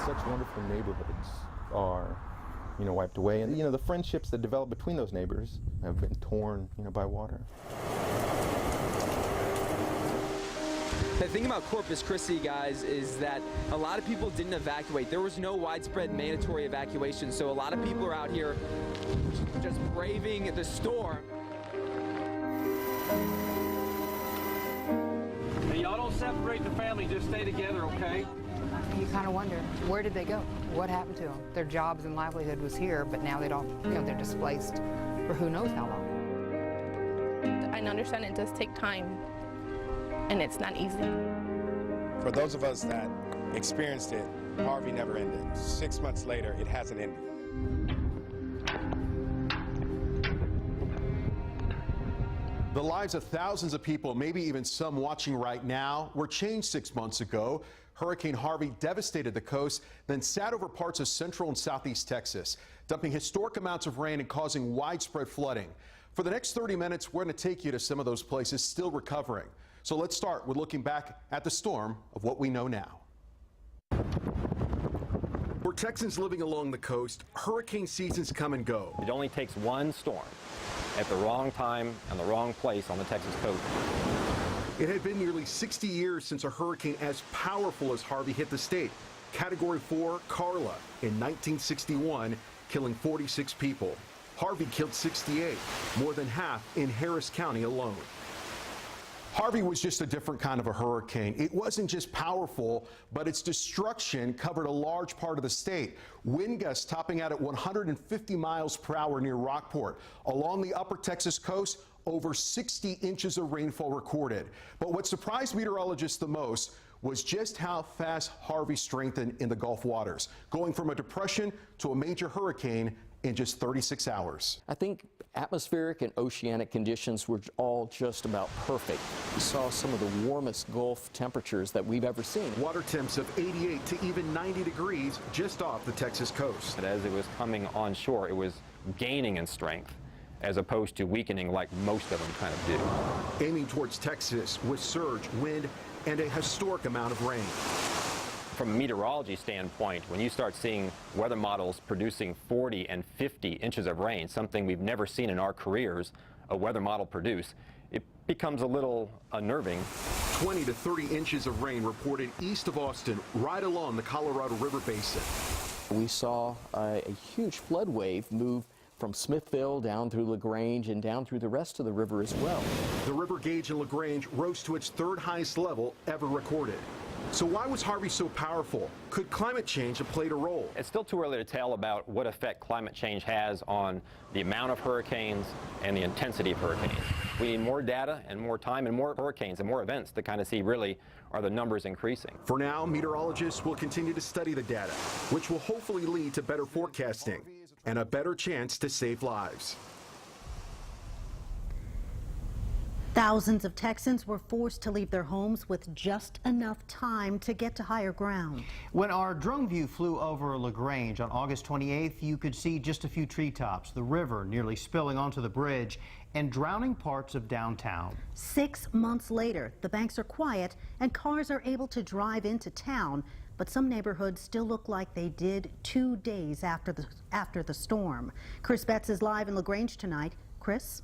such wonderful neighborhoods are, wiped away. And, the friendships that develop between those neighbors have been torn, by water. The thing about Corpus Christi, guys, is that a lot of people didn't evacuate. There was no widespread mandatory evacuation, so a lot of people are out here just braving the storm. Hey, y'all don't separate the family, just stay together, okay? You kind of wonder, where did they go? What happened to them? Their jobs and livelihood was here, but now they don't, they're displaced for who knows how long. I understand it does take time, and it's not easy. For those of us that experienced it, Harvey never ended. 6 months later, it hasn't ended. The lives of thousands of people, maybe even some watching right now, were changed 6 months ago. Hurricane Harvey devastated the coast, then sat over parts of central and southeast Texas, dumping historic amounts of rain and causing widespread flooding. For the next 30 minutes, we're going to take you to some of those places still recovering. So let's start with looking back at the storm of what we know now. For Texans living along the coast, hurricane seasons come and go. It only takes one storm at the wrong time and the wrong place on the Texas coast. It had been nearly 60 years since a hurricane as powerful as Harvey hit the state. Category 4 Carla in 1961, killing 46 people. Harvey killed 68, more than half in Harris County alone. Harvey was just a different kind of a hurricane. It wasn't just powerful, but its destruction covered a large part of the state. Wind gusts topping out at 150 miles per hour near Rockport. Along the upper Texas coast, over 60 inches of rainfall recorded. But what surprised meteorologists the most was just how fast Harvey strengthened in the Gulf waters, going from a depression to a major hurricane in just 36 hours. I think atmospheric and oceanic conditions were all just about perfect. We saw some of the warmest Gulf temperatures that we've ever seen. Water temps of 88 to even 90 degrees just off the Texas coast. And as it was coming onshore, it was gaining in strength as opposed to weakening like most of them kind of do. Aiming towards Texas with surge, wind, and a historic amount of rain. From a meteorology standpoint, when you start seeing weather models producing 40 and 50 inches of rain, something we've never seen in our careers a weather model produce, it becomes a little unnerving. 20 to 30 inches of rain reported east of Austin, right along the Colorado River basin. We saw a huge flood wave move from Smithville down through LaGrange and down through the rest of the river as well. The river gauge in LaGrange rose to its third highest level ever recorded. So why was Harvey so powerful? Could climate change have played a role? It's still too early to tell about what effect climate change has on the amount of hurricanes and the intensity of hurricanes. We need more data and more time and more hurricanes and more events to kind of see really are the numbers increasing. For now, meteorologists will continue to study the data, which will hopefully lead to better forecasting and a better chance to save lives. Thousands of Texans were forced to leave their homes with just enough time to get to higher ground. When our drone view flew over LaGrange on August 28th, you could see just a few treetops, the river nearly spilling onto the bridge, and drowning parts of downtown. 6 months later, the banks are quiet and cars are able to drive into town, but some neighborhoods still look like they did 2 days after the storm. Chris Betts is live in LaGrange tonight. Chris?